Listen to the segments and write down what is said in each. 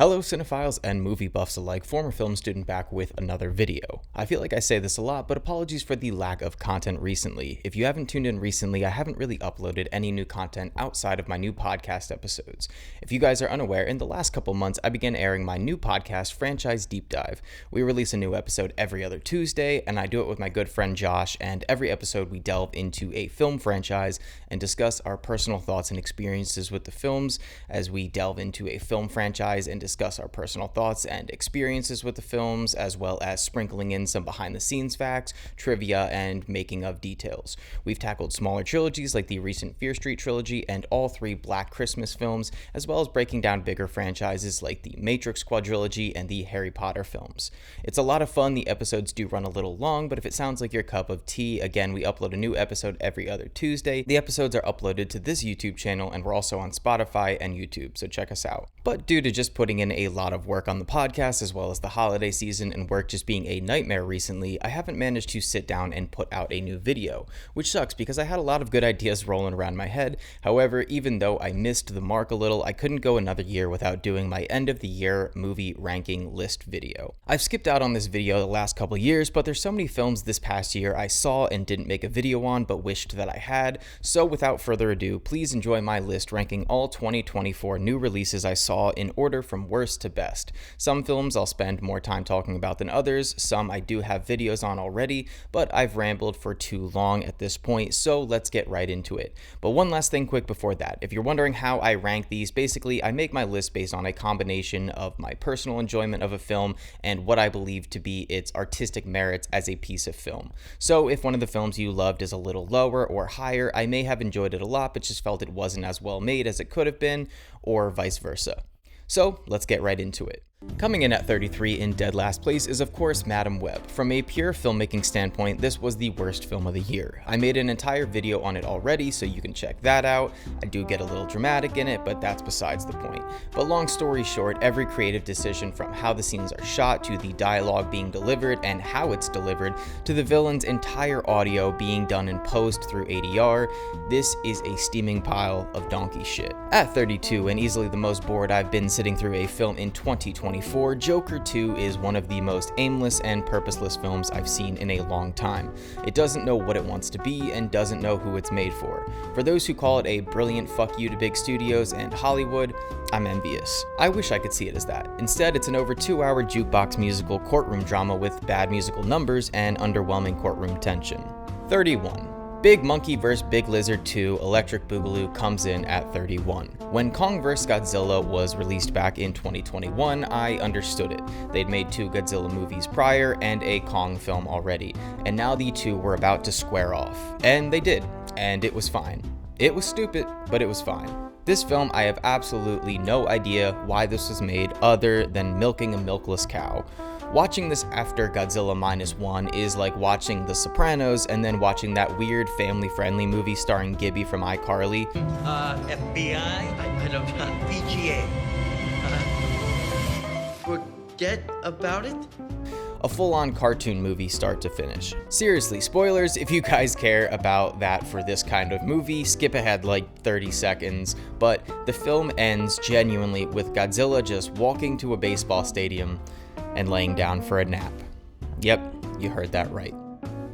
Hello cinephiles and movie buffs alike, former film student back with another video. I feel like I say this a lot, but apologies for the lack of content recently. If you haven't tuned in recently, I haven't really uploaded any new content outside of my new podcast episodes. If you guys are unaware, in the last couple months, I began airing my new podcast, Franchise Deep Dive. We release a new episode every other Tuesday, and I do it with my good friend Josh, and every episode we delve into a film franchise and discuss our personal thoughts and experiences with the films as we delve into a film franchise and discuss our personal thoughts and experiences with the films, as well as sprinkling in some behind the scenes facts, trivia, and making of details. We've tackled smaller trilogies like the recent Fear Street trilogy and all three Black Christmas films, as well as breaking down bigger franchises like the Matrix quadrilogy and the Harry Potter films. It's a lot of fun. The episodes do run a little long, but if it sounds like your cup of tea, again, we upload a new episode every other Tuesday. The episodes are uploaded to this YouTube channel, and we're also on Spotify and YouTube, so check us out. But due to just putting in a lot of work on the podcast, as well as the holiday season and work just being a nightmare recently, I haven't managed to sit down and put out a new video, which sucks because I had a lot of good ideas rolling around my head. However, even though I missed the mark a little, I couldn't go another year without doing my end of the year movie ranking list video. I've skipped out on this video the last couple years, but there's so many films this past year I saw and didn't make a video on but wished that I had. So without further ado, please enjoy my list ranking all 2024 new releases I saw in order from worst to best. Some films I'll spend more time talking about than others, some I do have videos on already, but I've rambled for too long at this point, so let's get right into it. But one last thing quick before that, if you're wondering how I rank these, basically I make my list based on a combination of my personal enjoyment of a film and what I believe to be its artistic merits as a piece of film. So if one of the films you loved is a little lower or higher, I may have enjoyed it a lot but just felt it wasn't as well made as it could have been, or vice versa. So let's get right into it. Coming in at 33 in dead last place is of course Madame Web. From a pure filmmaking standpoint, this was the worst film of the year. I made an entire video on it already, so you can check that out. I do get a little dramatic in it, but that's besides the point. But long story short, every creative decision from how the scenes are shot to the dialogue being delivered and how it's delivered to the villain's entire audio being done in post through ADR, this is a steaming pile of donkey shit. At 32, and easily the most bored I've been sitting through a film in 2024, Joker 2 is one of the most aimless and purposeless films I've seen in a long time. It doesn't know what it wants to be and doesn't know who it's made for. For those who call it a brilliant fuck you to big studios and Hollywood, I'm envious. I wish I could see it as that. Instead, it's an over 2-hour jukebox musical courtroom drama with bad musical numbers and underwhelming courtroom tension. 31. Big Monkey vs. Big Lizard 2 Electric Boogaloo comes in at 31. When Kong vs. Godzilla was released back in 2021, I understood it. They'd made 2 Godzilla movies prior and a Kong film already, and now the two were about to square off. And they did, and it was fine. It was stupid, but it was fine. This film, I have absolutely no idea why this was made other than milking a milkless cow. Watching this after Godzilla Minus One is like watching The Sopranos and then watching that weird family-friendly movie starring Gibby from iCarly. FBI? I don't know. PGA. Forget about it? A full-on cartoon movie start to finish. Seriously, spoilers, if you guys care about that for this kind of movie, skip ahead like 30 seconds, but the film ends genuinely with Godzilla just walking to a baseball stadium and laying down for a nap. Yep, you heard that right.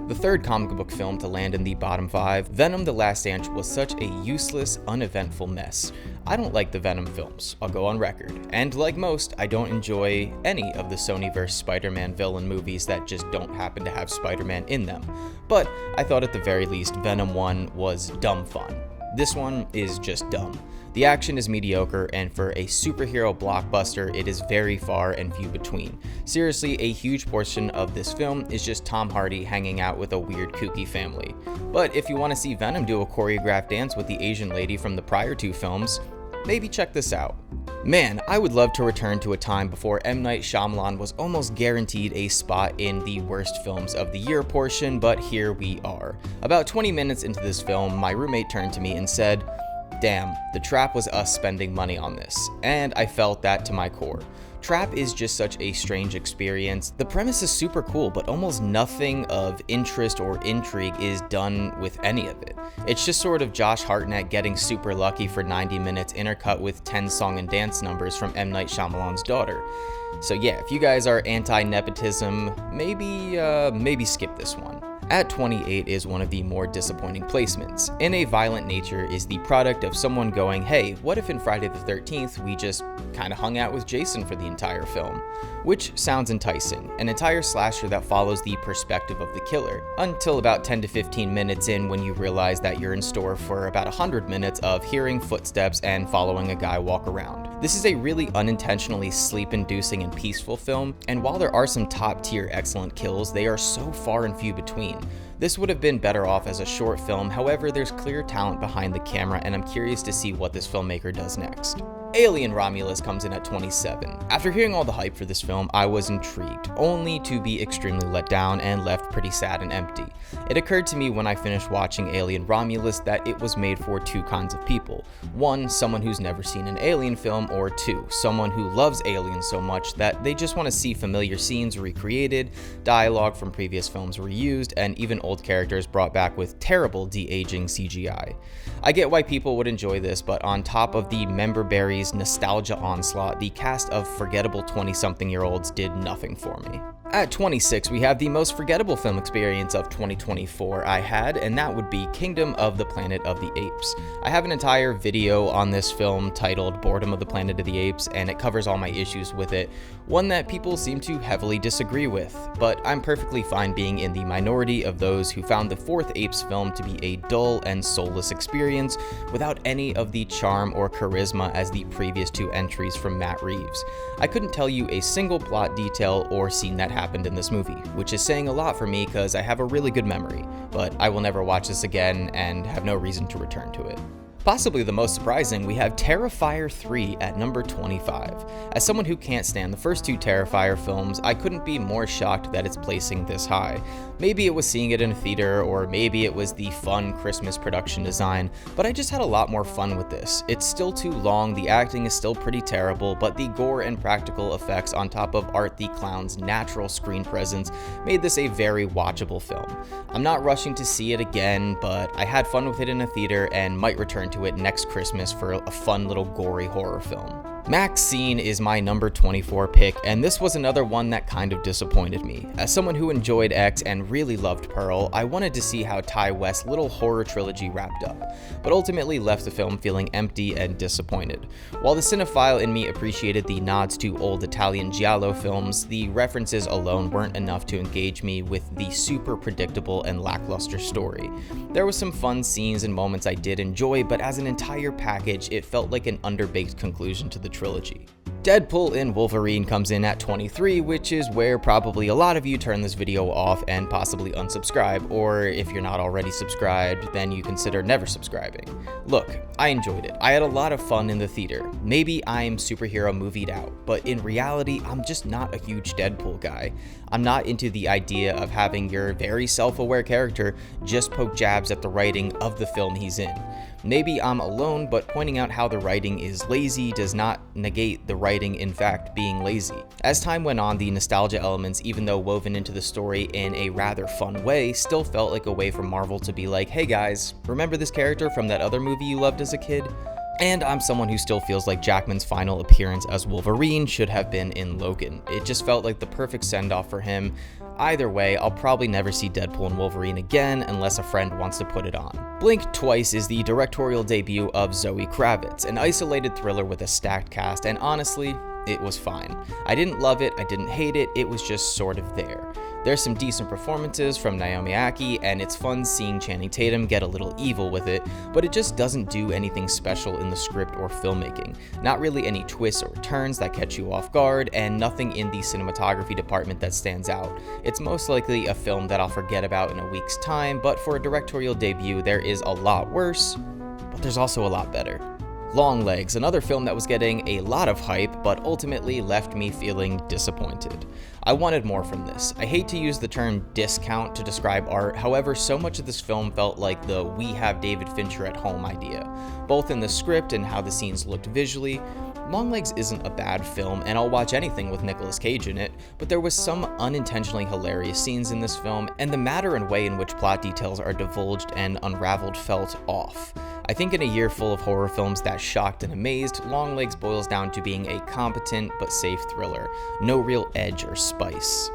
The third comic book film to land in the bottom 5, Venom: The Last Dance, was such a useless, uneventful mess. I don't like the Venom films, I'll go on record, and like most, I don't enjoy any of the Sony vs. Spider-Man villain movies that just don't happen to have Spider-Man in them. But I thought at the very least Venom 1 was dumb fun. This one is just dumb. The action is mediocre, and for a superhero blockbuster, it is very far and few between. Seriously, a huge portion of this film is just Tom Hardy hanging out with a weird kooky family. But if you want to see Venom do a choreographed dance with the Asian lady from the prior 2 films, maybe check this out. Man, I would love to return to a time before M. Night Shyamalan was almost guaranteed a spot in the worst films of the year portion, but here we are. About 20 minutes into this film, my roommate turned to me and said, "Damn, the trap was us spending money on this," and I felt that to my core. Trap is just such a strange experience. The premise is super cool, but almost nothing of interest or intrigue is done with any of it. It's just sort of Josh Hartnett getting super lucky for 90 minutes intercut with 10 song and dance numbers from M. Night Shyamalan's daughter. So yeah, if you guys are anti-nepotism, maybe skip this one. At 28 is one of the more disappointing placements. In a Violent Nature is the product of someone going, hey, what if in Friday the 13th we just kinda hung out with Jason for the entire film? Which sounds enticing, an entire slasher that follows the perspective of the killer, until about 10 to 15 minutes in when you realize that you're in store for about 100 minutes of hearing footsteps and following a guy walk around. This is a really unintentionally sleep-inducing and peaceful film, and while there are some top-tier excellent kills, they are so far and few between. This would have been better off as a short film, however, there's clear talent behind the camera, and I'm curious to see what this filmmaker does next. Alien Romulus comes in at 27. After hearing all the hype for this film, I was intrigued, only to be extremely let down and left pretty sad and empty. It occurred to me when I finished watching Alien Romulus that it was made for two kinds of people. One, someone who's never seen an Alien film, or two, someone who loves aliens so much that they just want to see familiar scenes recreated, dialogue from previous films reused, and even old characters brought back with terrible de-aging CGI. I get why people would enjoy this, but on top of the member berries nostalgia onslaught, the cast of forgettable 20-something-year-olds did nothing for me. At 26, we have the most forgettable film experience of 2024 I had, and that would be Kingdom of the Planet of the Apes. I have an entire video on this film titled Boredom of the Planet of the Apes, and it covers all my issues with it, one that people seem to heavily disagree with, but I'm perfectly fine being in the minority of those who found the fourth Apes film to be a dull and soulless experience without any of the charm or charisma as the previous two entries from Matt Reeves. I couldn't tell you a single plot detail or scene that happened in this movie, which is saying a lot for me because I have a really good memory, but I will never watch this again and have no reason to return to it. Possibly the most surprising, we have Terrifier 3 at number 25. As someone who can't stand the first two Terrifier films, I couldn't be more shocked that it's placing this high. Maybe it was seeing it in a theater, or maybe it was the fun Christmas production design, but I just had a lot more fun with this. It's still too long, the acting is still pretty terrible, but the gore and practical effects on top of Art the Clown's natural screen presence made this a very watchable film. I'm not rushing to see it again, but I had fun with it in a theater and might return to it next Christmas for a fun little gory horror film. Maxine is my number 24 pick, and this was another one that kind of disappointed me. As someone who enjoyed X and really loved Pearl, I wanted to see how Ti West's little horror trilogy wrapped up, but ultimately left the film feeling empty and disappointed. While the cinephile in me appreciated the nods to old Italian giallo films, the references alone weren't enough to engage me with the super predictable and lackluster story. There were some fun scenes and moments I did enjoy, but as an entire package, it felt like an underbaked conclusion to the trilogy. Deadpool and Wolverine comes in at 23, which is where probably a lot of you turn this video off and possibly unsubscribe, or if you're not already subscribed, then you consider never subscribing. Look, I enjoyed it. I had a lot of fun in the theater. Maybe I'm superhero movied out, but in reality, I'm just not a huge Deadpool guy. I'm not into the idea of having your very self-aware character just poke jabs at the writing of the film he's in. Maybe I'm alone, but pointing out how the writing is lazy does not negate the writing in fact being lazy. As time went on, the nostalgia elements, even though woven into the story in a rather fun way, still felt like a way for Marvel to be like, hey guys, remember this character from that other movie you loved as a kid? And I'm someone who still feels like Jackman's final appearance as Wolverine should have been in Logan. It just felt like the perfect send-off for him. Either way, I'll probably never see Deadpool and Wolverine again unless a friend wants to put it on. Blink Twice is the directorial debut of Zoe Kravitz, an isolated thriller with a stacked cast, and honestly, it was fine. I didn't love it, I didn't hate it, it was just sort of there. There's some decent performances from Naomi Ackie, and it's fun seeing Channing Tatum get a little evil with it, but it just doesn't do anything special in the script or filmmaking. Not really any twists or turns that catch you off guard, and nothing in the cinematography department that stands out. It's most likely a film that I'll forget about in a week's time, but for a directorial debut, there is a lot worse, but there's also a lot better. Longlegs, another film that was getting a lot of hype, but ultimately left me feeling disappointed. I wanted more from this. I hate to use the term discount to describe art, however, so much of this film felt like the "we have David Fincher at home" idea, both in the script and how the scenes looked visually. Longlegs isn't a bad film, and I'll watch anything with Nicolas Cage in it, but there was some unintentionally hilarious scenes in this film, and the matter and way in which plot details are divulged and unraveled felt off. I think in a year full of horror films that shocked and amazed, Longlegs boils down to being a competent but safe thriller, no real edge or spice.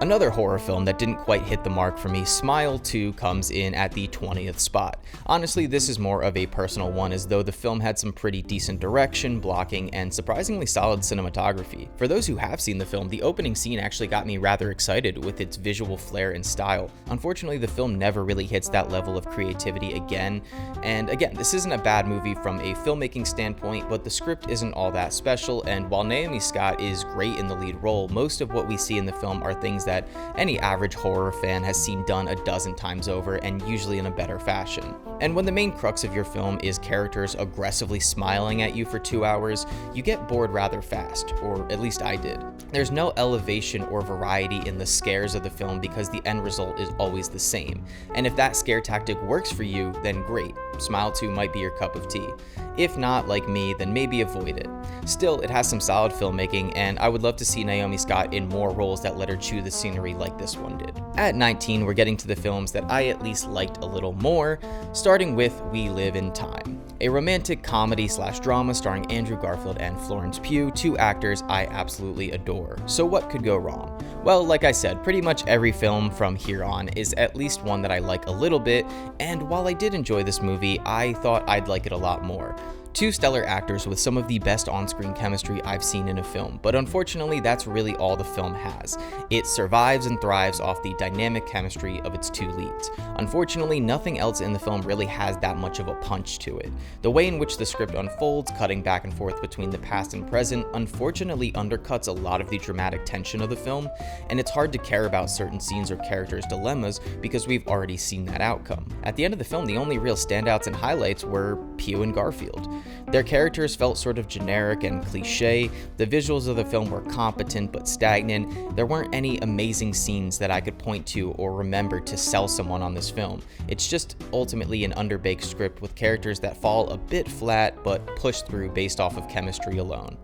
Another horror film that didn't quite hit the mark for me, Smile 2, comes in at the 20th spot. Honestly, this is more of a personal one, as though the film had some pretty decent direction, blocking, and surprisingly solid cinematography. For those who have seen the film, the opening scene actually got me rather excited with its visual flair and style. Unfortunately, the film never really hits that level of creativity again, and again, this isn't a bad movie from a filmmaking standpoint, but the script isn't all that special, and while Naomi Scott is great in the lead role, most of what we see in the film are things that any average horror fan has seen done a dozen times over, and usually in a better fashion. And when the main crux of your film is characters aggressively smiling at you for 2 hours, you get bored rather fast, or at least I did. There's no elevation or variety in the scares of the film because the end result is always the same. And if that scare tactic works for you, then great. Smile 2 might be your cup of tea. If not, like me, then maybe avoid it. Still, it has some solid filmmaking, and I would love to see Naomi Scott in more roles that let her chew the scenery like this one did. At 19, we're getting to the films that I at least liked a little more, starting with We Live in Time, a romantic comedy/drama starring Andrew Garfield and Florence Pugh, two actors I absolutely adore. So what could go wrong? Well, like I said, pretty much every film from here on is at least one that I like a little bit, and while I did enjoy this movie, I thought I'd like it a lot more. Two stellar actors with some of the best on-screen chemistry I've seen in a film, but unfortunately that's really all the film has. It survives and thrives off the dynamic chemistry of its two leads. Unfortunately, nothing else in the film really has that much of a punch to it. The way in which the script unfolds, cutting back and forth between the past and present, unfortunately undercuts a lot of the dramatic tension of the film, and it's hard to care about certain scenes or characters' dilemmas because we've already seen that outcome. At the end of the film, the only real standouts and highlights were Pugh and Garfield. Their characters felt sort of generic and cliche, the visuals of the film were competent but stagnant, there weren't any amazing scenes that I could point to or remember to sell someone on this film. It's just ultimately an underbaked script with characters that fall a bit flat but push through based off of chemistry alone.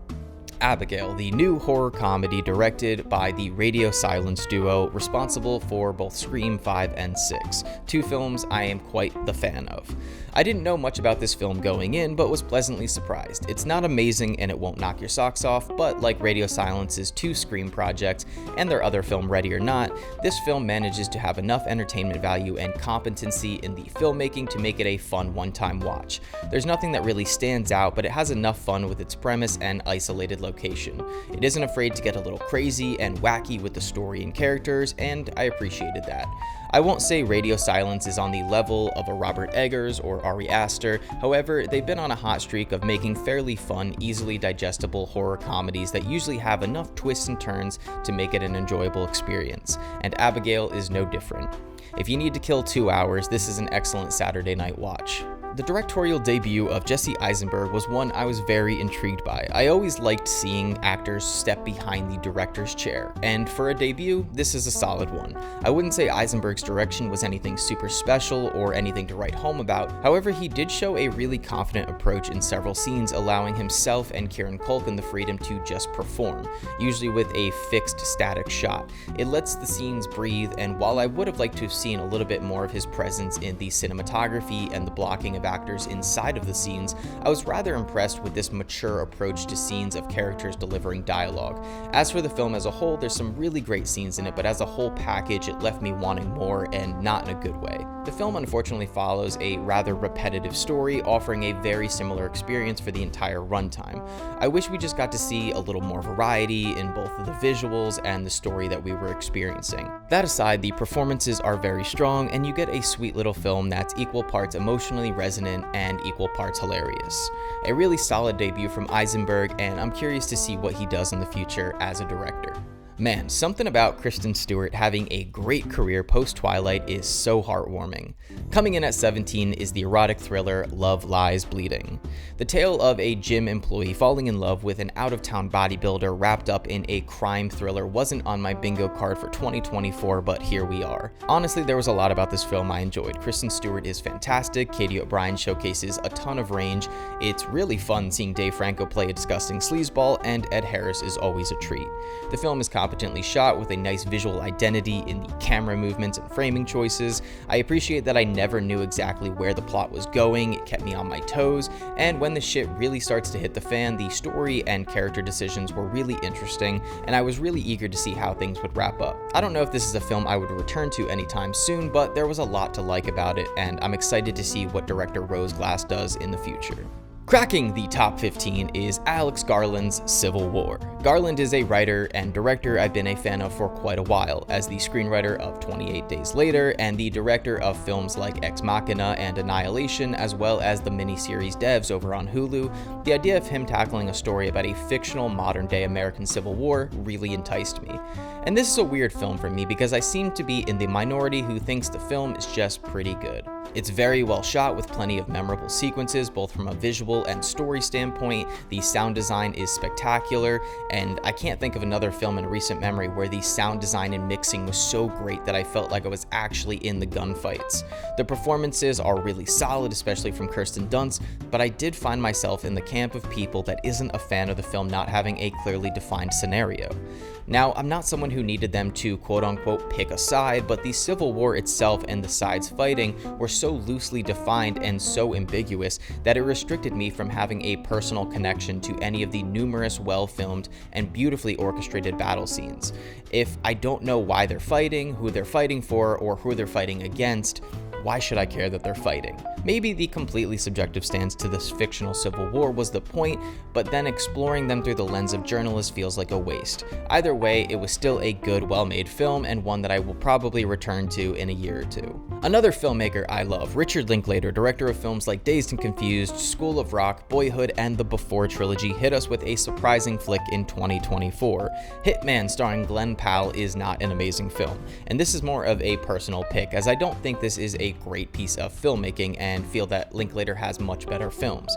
Abigail, the new horror comedy directed by the Radio Silence duo responsible for both Scream 5 and 6, two films I am quite the fan of. I didn't know much about this film going in, but was pleasantly surprised. It's not amazing and it won't knock your socks off, but like Radio Silence's two Scream projects and their other film Ready or Not, this film manages to have enough entertainment value and competency in the filmmaking to make it a fun one-time watch. There's nothing that really stands out, but it has enough fun with its premise and isolated location. It isn't afraid to get a little crazy and wacky with the story and characters, and I appreciated that. I won't say Radio Silence is on the level of a Robert Eggers or Ari Aster, however, they've been on a hot streak of making fairly fun, easily digestible horror comedies that usually have enough twists and turns to make it an enjoyable experience, and Abigail is no different. If you need to kill 2 hours, this is an excellent Saturday night watch. The directorial debut of Jesse Eisenberg was one I was very intrigued by. I always liked seeing actors step behind the director's chair, and for a debut, this is a solid one. I wouldn't say Eisenberg's direction was anything super special or anything to write home about, however he did show a really confident approach in several scenes, allowing himself and Kieran Culkin the freedom to just perform, usually with a fixed static shot. It lets the scenes breathe, and while I would have liked to have seen a little bit more of his presence in the cinematography and the blocking of actors inside of the scenes, I was rather impressed with this mature approach to scenes of characters delivering dialogue. As for the film as a whole, there's some really great scenes in it, but as a whole package, it left me wanting more, and not in a good way. The film unfortunately follows a rather repetitive story, offering a very similar experience for the entire runtime. I wish we just got to see a little more variety in both of the visuals and the story that we were experiencing. That aside, the performances are very strong, and you get a sweet little film that's equal parts emotionally resonant and equal parts hilarious. A really solid debut from Eisenberg, and I'm curious to see what he does in the future as a director. Man, something about Kristen Stewart having a great career post-Twilight is so heartwarming. Coming in at 17 is the erotic thriller Love Lies Bleeding. The tale of a gym employee falling in love with an out-of-town bodybuilder wrapped up in a crime thriller wasn't on my bingo card for 2024, but here we are. Honestly, there was a lot about this film I enjoyed. Kristen Stewart is fantastic, Katie O'Brien showcases a ton of range, it's really fun seeing Dave Franco play a disgusting sleazeball, and Ed Harris is always a treat. The film is competently shot with a nice visual identity in the camera movements and framing choices. I appreciate that I never knew exactly where the plot was going, it kept me on my toes, and when the shit really starts to hit the fan, the story and character decisions were really interesting, and I was really eager to see how things would wrap up. I don't know if this is a film I would return to anytime soon, but there was a lot to like about it, and I'm excited to see what director Rose Glass does in the future. Cracking the top 15 is Alex Garland's Civil War. Garland is a writer and director I've been a fan of for quite a while, as the screenwriter of 28 Days Later and the director of films like Ex Machina and Annihilation, as well as the miniseries Devs over on Hulu. The idea of him tackling a story about a fictional modern-day American Civil War really enticed me. And this is a weird film for me because I seem to be in the minority who thinks the film is just pretty good. It's very well shot with plenty of memorable sequences, both from a visual and story standpoint. The sound design is spectacular, and I can't think of another film in recent memory where the sound design and mixing was so great that I felt like I was actually in the gunfights. The performances are really solid, especially from Kirsten Dunst, but I did find myself in the camp of people that isn't a fan of the film not having a clearly defined scenario. Now, I'm not someone who needed them to quote-unquote pick a side, but the Civil War itself and the sides fighting were so loosely defined and so ambiguous that it restricted me from having a personal connection to any of the numerous well-filmed and beautifully orchestrated battle scenes. If I don't know why they're fighting, who they're fighting for, or who they're fighting against, why should I care that they're fighting? Maybe the completely subjective stance to this fictional civil war was the point, but then exploring them through the lens of journalists feels like a waste. Either way, it was still a good, well-made film, and one that I will probably return to in a year or two. Another filmmaker I love, Richard Linklater, director of films like Dazed and Confused, School of Rock, Boyhood, and the Before trilogy, hit us with a surprising flick in 2024. Hitman, starring Glen Powell, is not an amazing film, and this is more of a personal pick, as I don't think this is a great piece of filmmaking and feel that Linklater has much better films.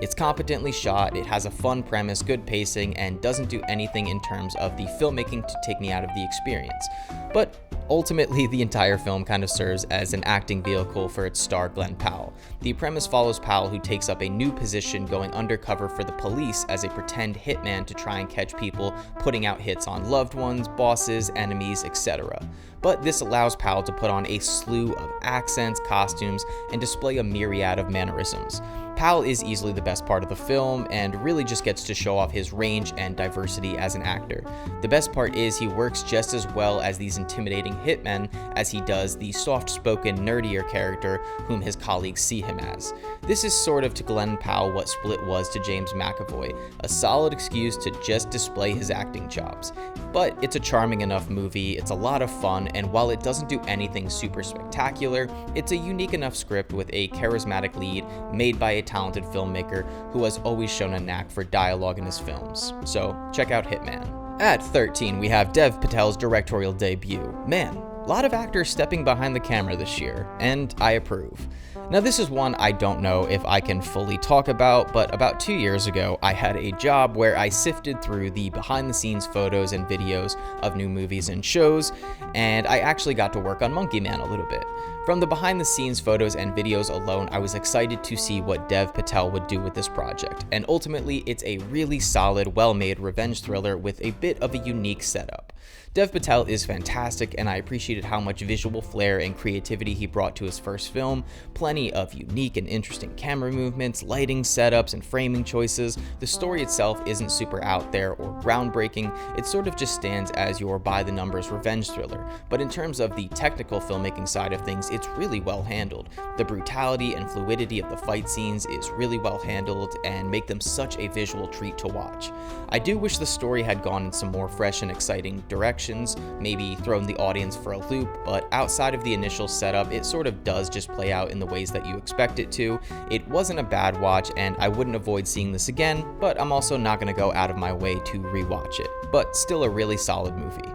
It's competently shot, it has a fun premise, good pacing, and doesn't do anything in terms of the filmmaking to take me out of the experience. But ultimately, the entire film kind of serves as an acting vehicle for its star Glen Powell. The premise follows Powell, who takes up a new position going undercover for the police as a pretend hitman to try and catch people putting out hits on loved ones, bosses, enemies, etc. But this allows Powell to put on a slew of accents, costumes, and display a myriad of mannerisms. Powell is easily the best part of the film and really just gets to show off his range and diversity as an actor. The best part is he works just as well as these intimidating hitmen as he does the soft-spoken, nerdier character whom his colleagues see him as. This is sort of to Glen Powell what Split was to James McAvoy, a solid excuse to just display his acting chops. But it's a charming enough movie, it's a lot of fun, and while it doesn't do anything super spectacular, it's a unique enough script with a charismatic lead made by a talented filmmaker who has always shown a knack for dialogue in his films. So check out Hitman. At 13, we have Dev Patel's directorial debut. Man, a lot of actors stepping behind the camera this year, and I approve. Now, this is one I don't know if I can fully talk about, but about 2 years ago, I had a job where I sifted through the behind-the-scenes photos and videos of new movies and shows, and I actually got to work on Monkey Man a little bit. From the behind-the-scenes photos and videos alone, I was excited to see what Dev Patel would do with this project, and ultimately, it's a really solid, well-made revenge thriller with a bit of a unique setup. Dev Patel is fantastic, and I appreciated how much visual flair and creativity he brought to his first film. Plenty of unique and interesting camera movements, lighting setups, and framing choices. The story itself isn't super out there or groundbreaking, it sort of just stands as your by-the-numbers revenge thriller, but in terms of the technical filmmaking side of things, it's really well handled. The brutality and fluidity of the fight scenes is really well handled and make them such a visual treat to watch. I do wish the story had gone in some more fresh and exciting directions, maybe thrown the audience for a loop, but outside of the initial setup, it sort of does just play out in the ways that you expect it to. It wasn't a bad watch, and I wouldn't avoid seeing this again, but I'm also not going to go out of my way to rewatch it. but still a really solid movie.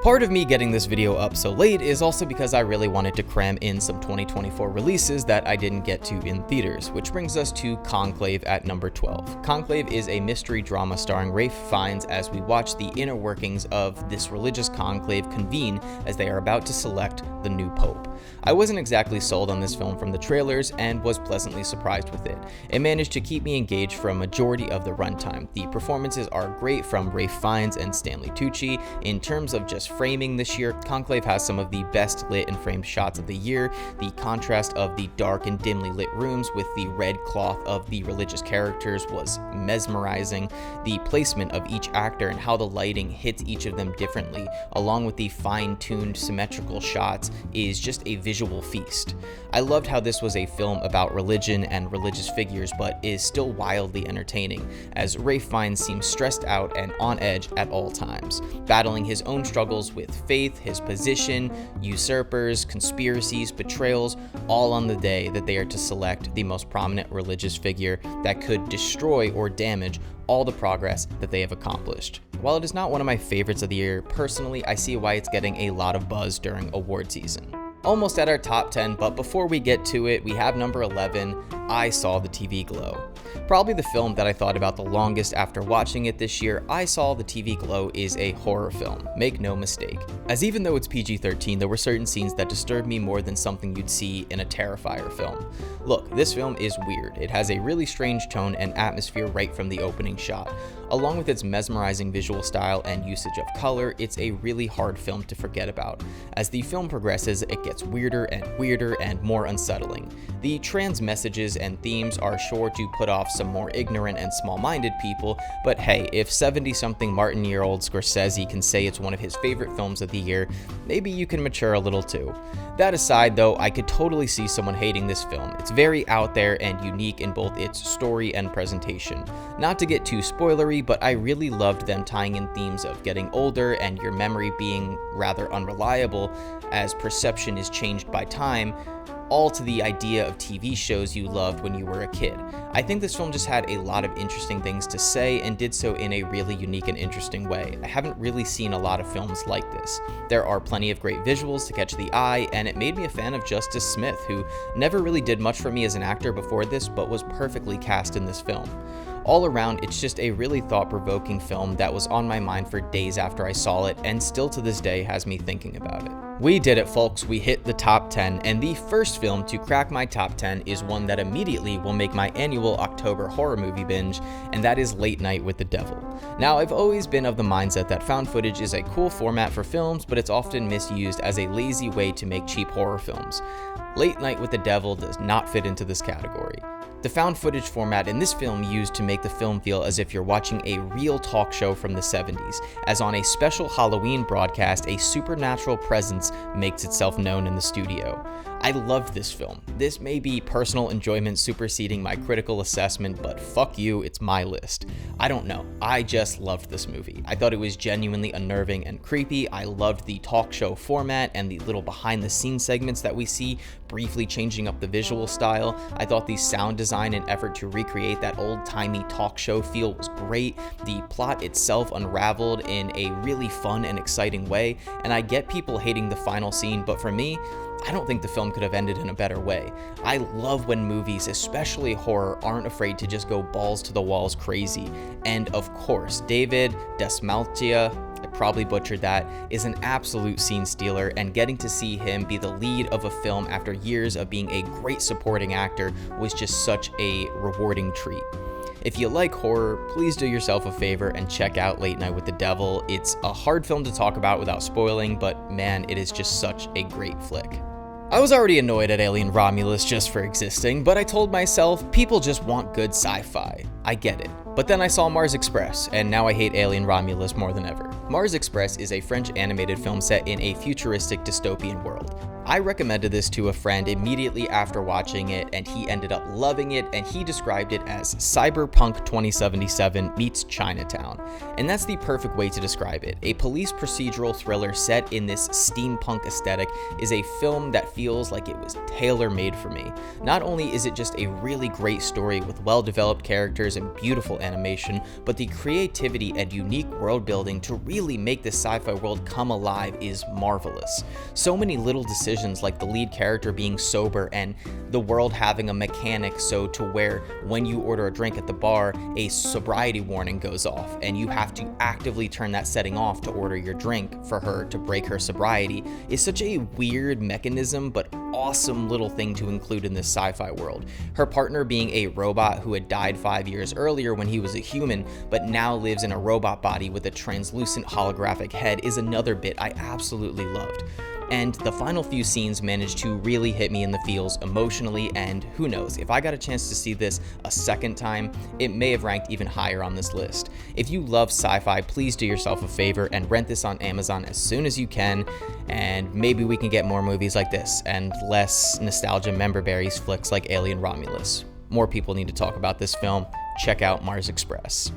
Part of me getting this video up so late is also because I really wanted to cram in some 2024 releases that I didn't get to in theaters, which brings us to Conclave at number 12. Conclave is a mystery drama starring Ralph Fiennes as we watch the inner workings of this religious conclave convene as they are about to select the new pope. I wasn't exactly sold on this film from the trailers and was pleasantly surprised with it. It managed to keep me engaged for a majority of the runtime. The performances are great from Ralph Fiennes and Stanley Tucci. In terms of just framing this year, Conclave has some of the best lit and framed shots of the year. The contrast of the dark and dimly lit rooms with the red cloth of the religious characters was mesmerizing. The placement of each actor and how the lighting hits each of them differently, along with the fine-tuned symmetrical shots, is just a visual feast. I loved how this was a film about religion and religious figures, but is still wildly entertaining, as Ralph Fiennes seems stressed out and on edge at all times, battling his own struggles with faith, his position, usurpers, conspiracies, betrayals, all on the day that they are to select the most prominent religious figure that could destroy or damage all the progress that they have accomplished. While it is not one of my favorites of the year, personally, I see why it's getting a lot of buzz during award season. Almost at our top 10, but before we get to it, we have number 11, I Saw the TV Glow. Probably the film that I thought about the longest after watching it this year, I Saw the TV Glow is a horror film, make no mistake. As even though it's PG-13, there were certain scenes that disturbed me more than something you'd see in a Terrifier film. Look, this film is weird. It has a really strange tone and atmosphere right from the opening shot. Along with its mesmerizing visual style and usage of color, it's a really hard film to forget about. As the film progresses, it gets weirder and more unsettling. The trans messages and themes are sure to put off some more ignorant and small-minded people, but hey, if 70-something Martin-year-old Scorsese can say it's one of his favorite films of the year, maybe you can mature a little too. That aside though, I could totally see someone hating this film. It's very out there and unique in both its story and presentation. Not to get too spoilery, but I really loved them tying in themes of getting older and your memory being rather unreliable as perception is changed by time, all to the idea of TV shows you loved when you were a kid. I think this film just had a lot of interesting things to say and did so in a really unique and interesting way. I haven't really seen a lot of films like this. There are plenty of great visuals to catch the eye, and it made me a fan of Justice Smith, who never really did much for me as an actor before this, but was perfectly cast in this film. All around, it's just a really thought-provoking film that was on my mind for days after I saw it, and still to this day has me thinking about it. We did it, folks. We hit the top 10, and the first film to crack my top 10 is one that immediately will make my annual October horror movie binge, and that is Late Night with the Devil. Now, I've always been of the mindset that found footage is a cool format for films, but it's often misused as a lazy way to make cheap horror films. Late Night with the Devil does not fit into this category. The found footage format in this film used to make the film feel as if you're watching a real talk show from the 70s, as on a special Halloween broadcast, a supernatural presence makes itself known in the studio. I loved this film. This may be personal enjoyment superseding my critical assessment, but fuck you, it's my list. I don't know, I just loved this movie. I thought it was genuinely unnerving and creepy. I loved the talk show format and the little behind the scenes segments that we see, briefly changing up the visual style. I thought the sound design and effort to recreate that old-timey talk show feel was great. The plot itself unraveled in a really fun and exciting way, and I get people hating the final scene, but for me, I don't think the film could have ended in a better way. I love when movies, especially horror, aren't afraid to just go balls to the walls crazy. And of course, David Dastmalchian, I probably butchered that, is an absolute scene stealer, and getting to see him be the lead of a film after years of being a great supporting actor was just such a rewarding treat. If you like horror, please do yourself a favor and check out Late Night with the Devil. It's a hard film to talk about without spoiling, but man, it is just such a great flick. I was already annoyed at Alien Romulus just for existing, but I told myself, people just want good sci-fi. I get it. But then I saw Mars Express, and now I hate Alien Romulus more than ever. Mars Express is a French animated film set in a futuristic dystopian world. I recommended this to a friend immediately after watching it, and he ended up loving it, and he described it as Cyberpunk 2077 meets Chinatown. And that's the perfect way to describe it. A police procedural thriller set in this steampunk aesthetic is a film that feels like it was tailor-made for me. Not only is it just a really great story with well-developed characters and beautiful animation, but the creativity and unique world building to really make this sci-fi world come alive is marvelous. So many little decisions, like the lead character being sober and the world having a mechanic so to where when you order a drink at the bar, a sobriety warning goes off and you have to actively turn that setting off to order your drink for her to break her sobriety, is such a weird mechanism but awesome little thing to include in this sci-fi world. Her partner being a robot who had died 5 years earlier when he was a human, but now lives in a robot body with a translucent holographic head, is another bit I absolutely loved. And the final few scenes managed to really hit me in the feels emotionally, and who knows, if I got a chance to see this a second time, it may have ranked even higher on this list. If you love sci-fi, please do yourself a favor and rent this on Amazon as soon as you can, and maybe we can get more movies like this, and less nostalgia member berries flicks like Alien Romulus. More people need to talk about this film. Check out Mars Express.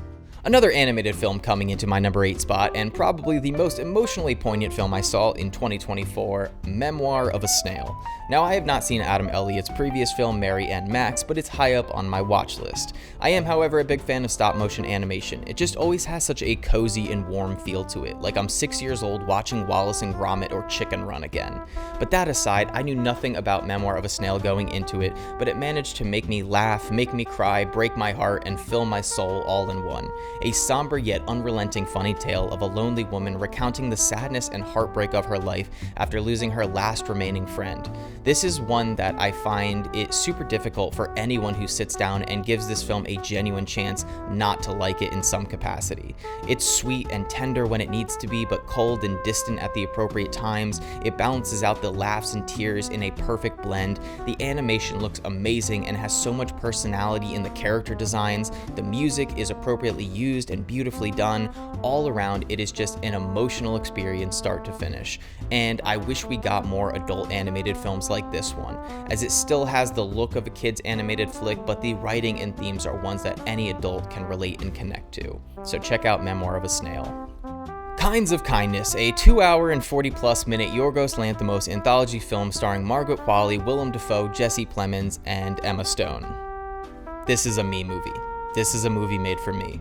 Another animated film coming into my number 8 spot, and probably the most emotionally poignant film I saw in 2024, Memoir of a Snail. Now, I have not seen Adam Elliott's previous film, Mary and Max, but it's high up on my watch list. I am, however, a big fan of stop-motion animation. It just always has such a cozy and warm feel to it, like I'm 6 years old watching Wallace and Gromit or Chicken Run again. But that aside, I knew nothing about Memoir of a Snail going into it, but it managed to make me laugh, make me cry, break my heart, and fill my soul all in one. A somber yet unrelenting funny tale of a lonely woman recounting the sadness and heartbreak of her life after losing her last remaining friend. This is one that I find it super difficult for anyone who sits down and gives this film a genuine chance not to like it in some capacity. It's sweet and tender when it needs to be, but cold and distant at the appropriate times. It balances out the laughs and tears in a perfect blend. The animation looks amazing and has so much personality in the character designs. The music is appropriately used and beautifully done. All around, it is just an emotional experience start to finish. And I wish we got more adult animated films like this one, as it still has the look of a kid's animated flick, but the writing and themes are ones that any adult can relate and connect to. So check out Memoir of a Snail. Kinds of Kindness, a 2-hour and 40-plus minute Yorgos Lanthimos anthology film starring Margaret Qualley, Willem Dafoe, Jesse Plemons, and Emma Stone. This is a me movie. This is a movie made for me.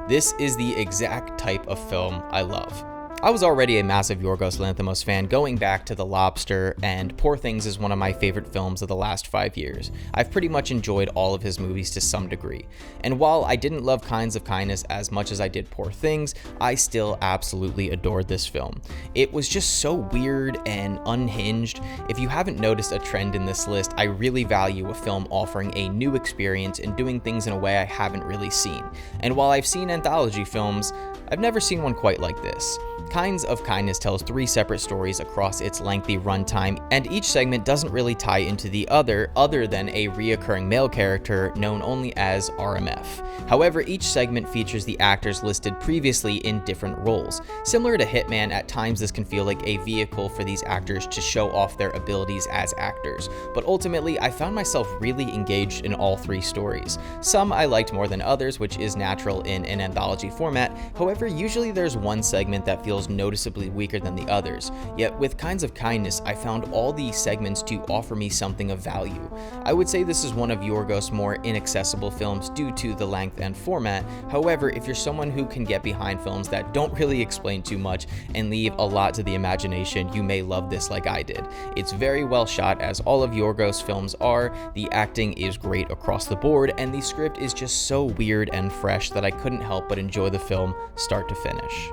This is the exact type of film I love. I was already a massive Yorgos Lanthimos fan going back to The Lobster, and Poor Things is one of my favorite films of the last 5 years. I've pretty much enjoyed all of his movies to some degree. And while I didn't love Kinds of Kindness as much as I did Poor Things, I still absolutely adored this film. It was just so weird and unhinged. If you haven't noticed a trend in this list, I really value a film offering a new experience and doing things in a way I haven't really seen. And while I've seen anthology films, I've never seen one quite like this. Kinds of Kindness tells 3 separate stories across its lengthy runtime, and each segment doesn't really tie into the other than a reoccurring male character known only as RMF. However, each segment features the actors listed previously in different roles. Similar to Hitman, at times this can feel like a vehicle for these actors to show off their abilities as actors, but ultimately I found myself really engaged in all 3 stories. Some I liked more than others, which is natural in an anthology format. However, usually there's one segment that feels noticeably weaker than the others, yet with Kinds of Kindness, I found all these segments to offer me something of value. I would say this is one of Yorgos' more inaccessible films due to the length and format. However, if you're someone who can get behind films that don't really explain too much and leave a lot to the imagination, you may love this like I did. It's very well shot, as all of Yorgos' films are, the acting is great across the board, and the script is just so weird and fresh that I couldn't help but enjoy the film start to finish.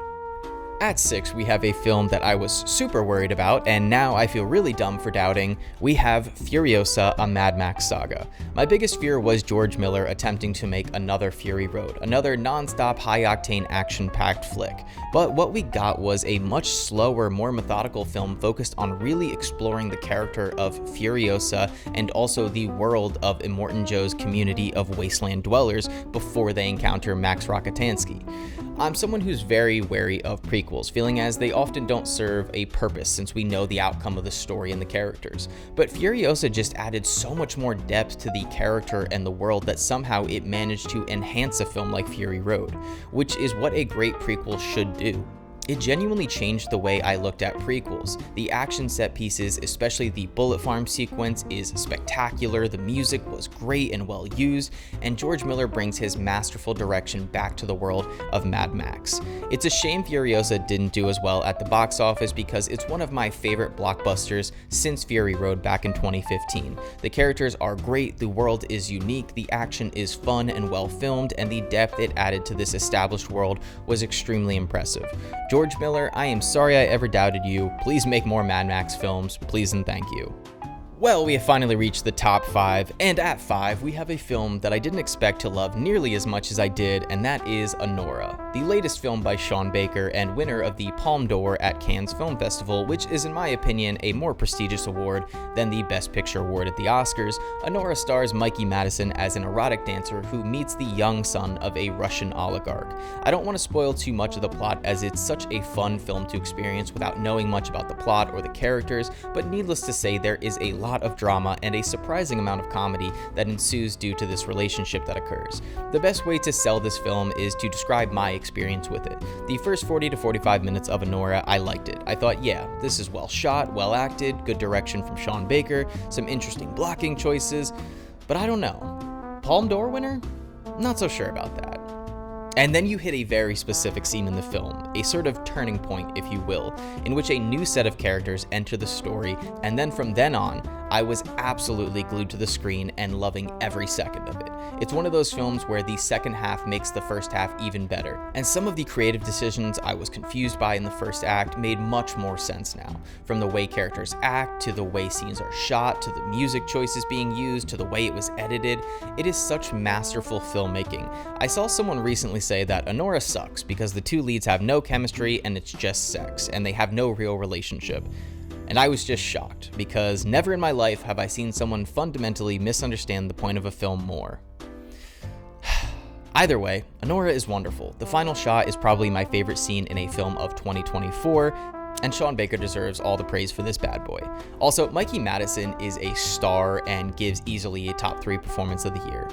At 6, we have a film that I was super worried about, and now I feel really dumb for doubting. We have Furiosa, a Mad Max saga. My biggest fear was George Miller attempting to make another Fury Road, another non-stop high-octane action-packed flick. But what we got was a much slower, more methodical film focused on really exploring the character of Furiosa and also the world of Immortan Joe's community of wasteland dwellers before they encounter Max Rokitansky. I'm someone who's very wary of prequels, feeling as they often don't serve a purpose since we know the outcome of the story and the characters. But Furiosa just added so much more depth to the character and the world that somehow it managed to enhance a film like Fury Road, which is what a great prequel should do. It genuinely changed the way I looked at prequels. The action set pieces, especially the bullet farm sequence, is spectacular, the music was great and well used, and George Miller brings his masterful direction back to the world of Mad Max. It's a shame Furiosa didn't do as well at the box office because it's one of my favorite blockbusters since Fury Road back in 2015. The characters are great, the world is unique, the action is fun and well filmed, and the depth it added to this established world was extremely impressive. George Miller, I am sorry I ever doubted you. Please make more Mad Max films, please and thank you. Well, we have finally reached the top 5, and at 5, we have a film that I didn't expect to love nearly as much as I did, and that is Anora, the latest film by Sean Baker and winner of the Palme d'Or at Cannes Film Festival, which is in my opinion a more prestigious award than the Best Picture award at the Oscars. Anora stars Mikey Madison as an erotic dancer who meets the young son of a Russian oligarch. I don't want to spoil too much of the plot as it's such a fun film to experience without knowing much about the plot or the characters, but needless to say there is a lot of drama and a surprising amount of comedy that ensues due to this relationship that occurs. The best way to sell this film is to describe my experience with it. The first 40 to 45 minutes of Anora, I liked it. I thought, yeah, this is well shot, well acted, good direction from Sean Baker, some interesting blocking choices, but I don't know. Palme d'Or winner? Not so sure about that. And then you hit a very specific scene in the film, a sort of turning point, if you will, in which a new set of characters enter the story, and then from then on, I was absolutely glued to the screen and loving every second of it. It's one of those films where the second half makes the first half even better, and some of the creative decisions I was confused by in the first act made much more sense now. From the way characters act, to the way scenes are shot, to the music choices being used, to the way it was edited, it is such masterful filmmaking. I saw someone recently say that Anora sucks because the two leads have no chemistry and it's just sex, and they have no real relationship. And I was just shocked, because never in my life have I seen someone fundamentally misunderstand the point of a film more. Either way, Anora is wonderful. The final shot is probably my favorite scene in a film of 2024, and Sean Baker deserves all the praise for this bad boy. Also, Mikey Madison is a star and gives easily a top 3 performance of the year.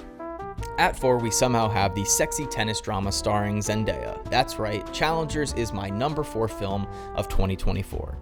At 4, we somehow have the sexy tennis drama starring Zendaya. That's right, Challengers is my number 4 film of 2024.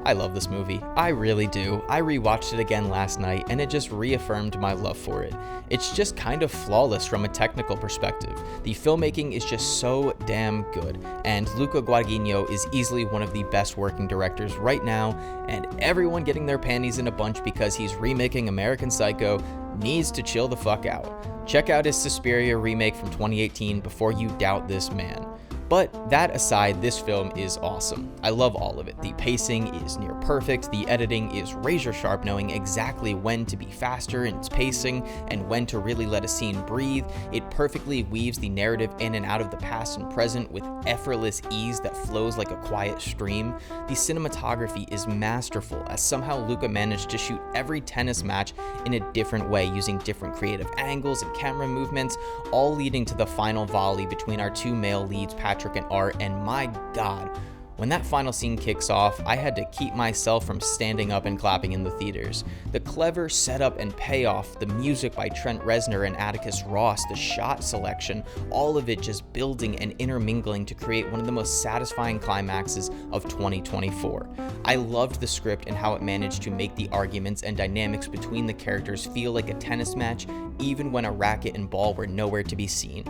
I love this movie, I really do. I rewatched it again last night and it just reaffirmed my love for it. It's just kind of flawless from a technical perspective. The filmmaking is just so damn good, and Luca Guadagnino is easily one of the best working directors right now, and everyone getting their panties in a bunch because he's remaking American Psycho needs to chill the fuck out. Check out his Suspiria remake from 2018 before you doubt this man. But that aside, this film is awesome. I love all of it. The pacing is near perfect, the editing is razor sharp, knowing exactly when to be faster in its pacing and when to really let a scene breathe. It perfectly weaves the narrative in and out of the past and present with effortless ease that flows like a quiet stream. The cinematography is masterful, as somehow Luca managed to shoot every tennis match in a different way, using different creative angles and camera movements, all leading to the final volley between our two male leads, Patrick and Art, and my god, when that final scene kicks off, I had to keep myself from standing up and clapping in the theaters. The clever setup and payoff, the music by Trent Reznor and Atticus Ross, the shot selection, all of it just building and intermingling to create one of the most satisfying climaxes of 2024. I loved the script and how it managed to make the arguments and dynamics between the characters feel like a tennis match, even when a racket and ball were nowhere to be seen.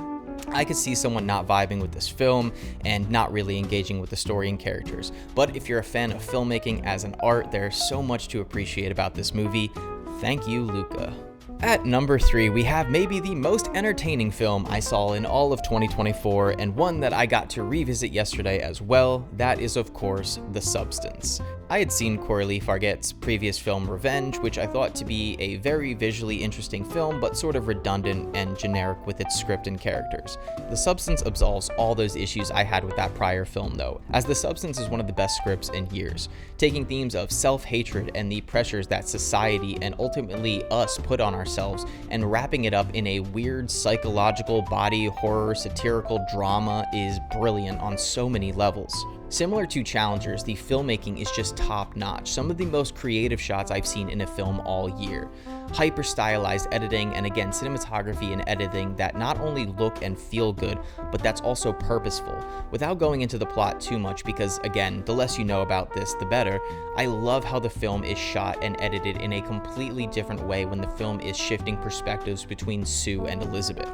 I could see someone not vibing with this film and not really engaging with the story and characters, but if you're a fan of filmmaking as an art, there's so much to appreciate about this movie. Thank you, Luca. At number 3, we have maybe the most entertaining film I saw in all of 2024, and one that I got to revisit yesterday as well. That is, of course, The Substance. I had seen Coralie Farget's previous film Revenge, which I thought to be a very visually interesting film, but sort of redundant and generic with its script and characters. The Substance absolves all those issues I had with that prior film though, as The Substance is one of the best scripts in years, taking themes of self-hatred and the pressures that society and ultimately us put on ourselves ourselves and wrapping it up in a weird psychological body horror satirical drama is brilliant on so many levels. Similar to Challengers, the filmmaking is just top notch, some of the most creative shots I've seen in a film all year. Hyper stylized editing and again cinematography and editing that not only look and feel good, but that's also purposeful. Without going into the plot too much, because again, the less you know about this, the better, I love how the film is shot and edited in a completely different way when the film is shifting perspectives between Sue and Elizabeth.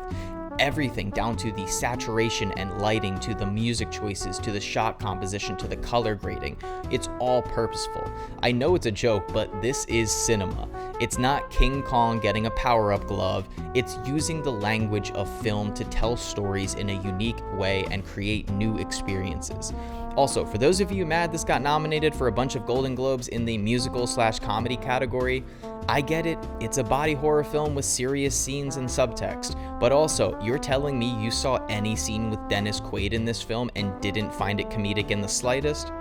Everything down to the saturation and lighting, to the music choices, to the shot composition, to the color grading. It's all purposeful. I know it's a joke, but this is cinema. It's not King Kong getting a power-up glove. It's using the language of film to tell stories in a unique way and create new experiences. Also, for those of you mad this got nominated for a bunch of Golden Globes in the musical/comedy category, I get it, it's a body horror film with serious scenes and subtext, but also, you're telling me you saw any scene with Dennis Quaid in this film and didn't find it comedic in the slightest?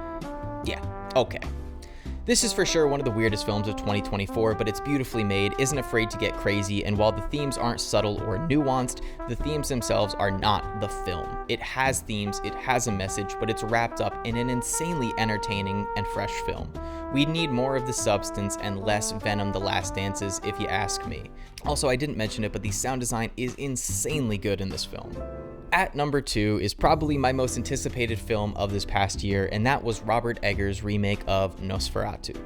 Yeah, okay. This is for sure one of the weirdest films of 2024, but it's beautifully made, isn't afraid to get crazy, and while the themes aren't subtle or nuanced, the themes themselves are not the film. It has themes, it has a message, but it's wrapped up in an insanely entertaining and fresh film. We need more of the substance and less Venom the Last Dances, if you ask me. Also, I didn't mention it, but the sound design is insanely good in this film. At number 2 is probably my most anticipated film of this past year, and that was Robert Eggers' remake of Nosferatu.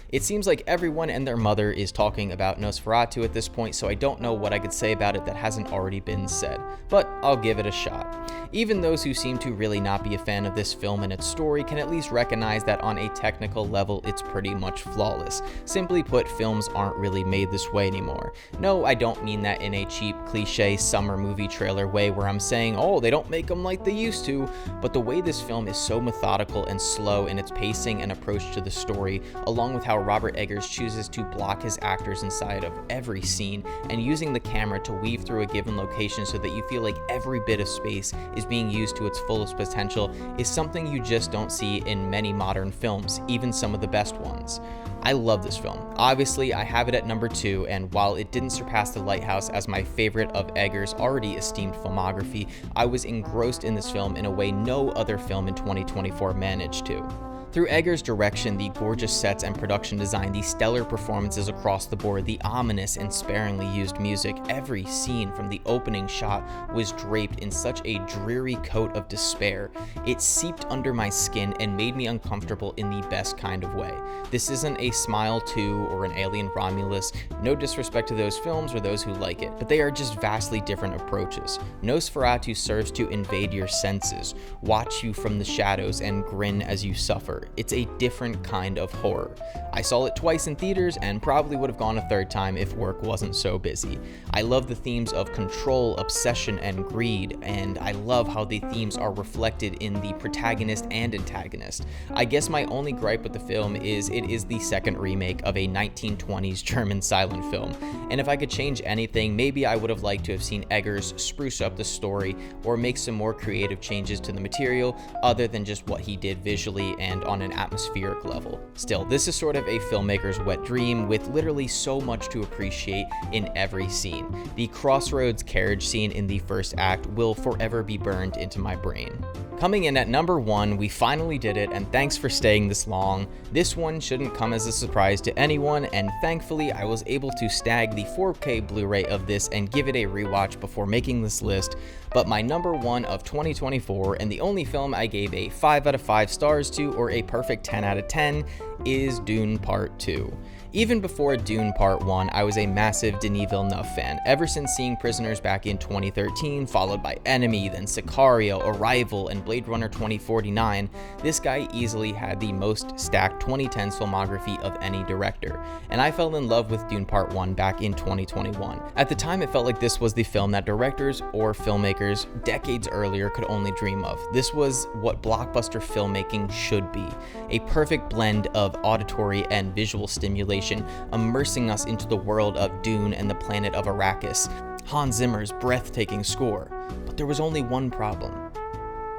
It seems like everyone and their mother is talking about Nosferatu at this point, so I don't know what I could say about it that hasn't already been said, but I'll give it a shot. Even those who seem to really not be a fan of this film and its story can at least recognize that on a technical level it's pretty much flawless. Simply put, films aren't really made this way anymore. No, I don't mean that in a cheap, cliche summer movie trailer way where I'm saying, oh, they don't make them like they used to, but the way this film is so methodical and slow in its pacing and approach to the story, along with how Robert Eggers chooses to block his actors inside of every scene and using the camera to weave through a given location so that you feel like every bit of space is being used to its fullest potential is something you just don't see in many modern films, even some of the best ones. I love this film. Obviously, I have it at number 2, and while it didn't surpass The Lighthouse as my favorite of Eggers' already esteemed filmography, I was engrossed in this film in a way no other film in 2024 managed to. Through Eggers' direction, the gorgeous sets and production design, the stellar performances across the board, the ominous and sparingly used music, every scene from the opening shot was draped in such a dreary coat of despair. It seeped under my skin and made me uncomfortable in the best kind of way. This isn't a Smile 2 or an Alien Romulus, no disrespect to those films or those who like it, but they are just vastly different approaches. Nosferatu serves to invade your senses, watch you from the shadows and grin as you suffer. It's a different kind of horror. I saw it twice in theaters and probably would have gone a third time if work wasn't so busy. I love the themes of control, obsession, and greed, and I love how the themes are reflected in the protagonist and antagonist. I guess my only gripe with the film is it is the second remake of a 1920s German silent film, and if I could change anything, maybe I would have liked to have seen Eggers spruce up the story or make some more creative changes to the material other than just what he did visually and on an atmospheric level. Still, this is sort of a filmmaker's wet dream with literally so much to appreciate in every scene. The Crossroads carriage scene in the first act will forever be burned into my brain. Coming in at number 1, we finally did it, and thanks for staying this long. This one shouldn't come as a surprise to anyone, and thankfully I was able to snag the 4K Blu-ray of this and give it a rewatch before making this list, but my number 1 of 2024 and the only film I gave a 5 out of 5 stars to or a perfect 10 out of 10 is Dune Part 2. Even before Dune Part 1, I was a massive Denis Villeneuve fan, ever since seeing Prisoners back in 2013, followed by Enemy, then Sicario, Arrival, and Blade Runner 2049. This guy easily had the most stacked 2010s filmography of any director, and I fell in love with Dune Part 1 back in 2021. At the time, it felt like this was the film that directors or filmmakers decades earlier could only dream of. This was what blockbuster filmmaking should be, a perfect blend of auditory and visual stimulation, immersing us into the world of Dune and the planet of Arrakis. Hans Zimmer's breathtaking score. But there was only one problem.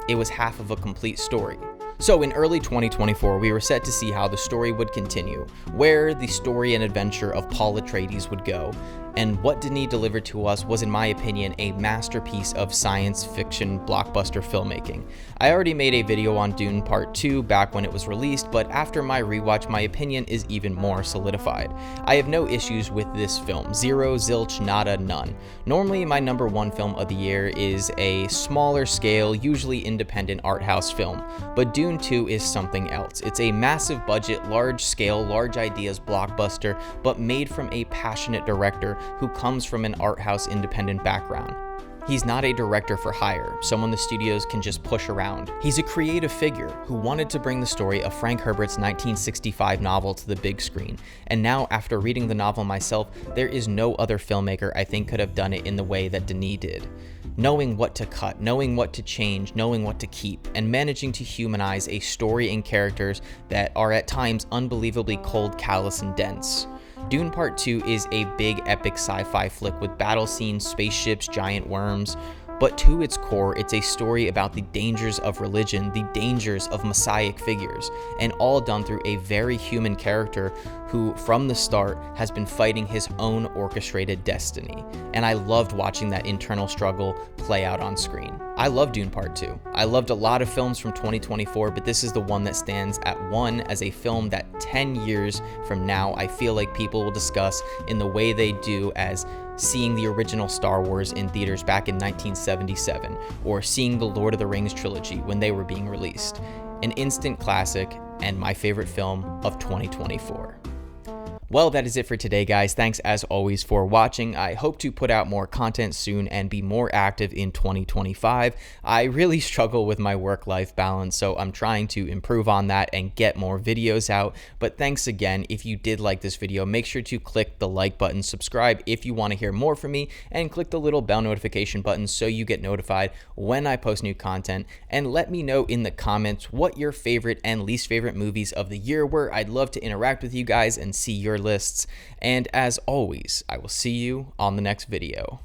It was half of a complete story. So in early 2024, we were set to see how the story would continue, where the story and adventure of Paul Atreides would go. and what Denis delivered to us was, in my opinion, a masterpiece of science fiction blockbuster filmmaking. I already made a video on Dune Part 2 back when it was released, but after my rewatch, my opinion is even more solidified. I have no issues with this film. Zero, zilch, nada, none. Normally, my number one film of the year is a smaller scale, usually independent art house film, but Dune 2 is something else. It's a massive budget, large scale, large ideas blockbuster, but made from a passionate director who comes from an art house independent background. He's not a director for hire, someone the studios can just push around. He's a creative figure who wanted to bring the story of Frank Herbert's 1965 novel to the big screen, and now after reading the novel myself, there is no other filmmaker I think could have done it in the way that Denis did. Knowing what to cut, knowing what to change, knowing what to keep, and managing to humanize a story and characters that are at times unbelievably cold, callous, and dense. Dune Part 2 is a big epic sci-fi flick with battle scenes, spaceships, giant worms, but to its core, it's a story about the dangers of religion, the dangers of messianic figures, and all done through a very human character who, from the start, has been fighting his own orchestrated destiny. And I loved watching that internal struggle play out on screen. I love Dune Part 2. I loved a lot of films from 2024, but this is the one that stands at one as a film that 10 years from now, I feel like people will discuss in the way they do as seeing the original Star Wars in theaters back in 1977, or seeing the Lord of the Rings trilogy when they were being released. An instant classic and my favorite film of 2024. Well, that is it for today, guys. Thanks as always for watching. I hope to put out more content soon and be more active in 2025. I really struggle with my work-life balance, so I'm trying to improve on that and get more videos out. But thanks again. If you did like this video, make sure to click the like button, subscribe if you want to hear more from me, and click the little bell notification button so you get notified when I post new content. And let me know in the comments what your favorite and least favorite movies of the year were. I'd love to interact with you guys and see your lists. And as always, I will see you on the next video.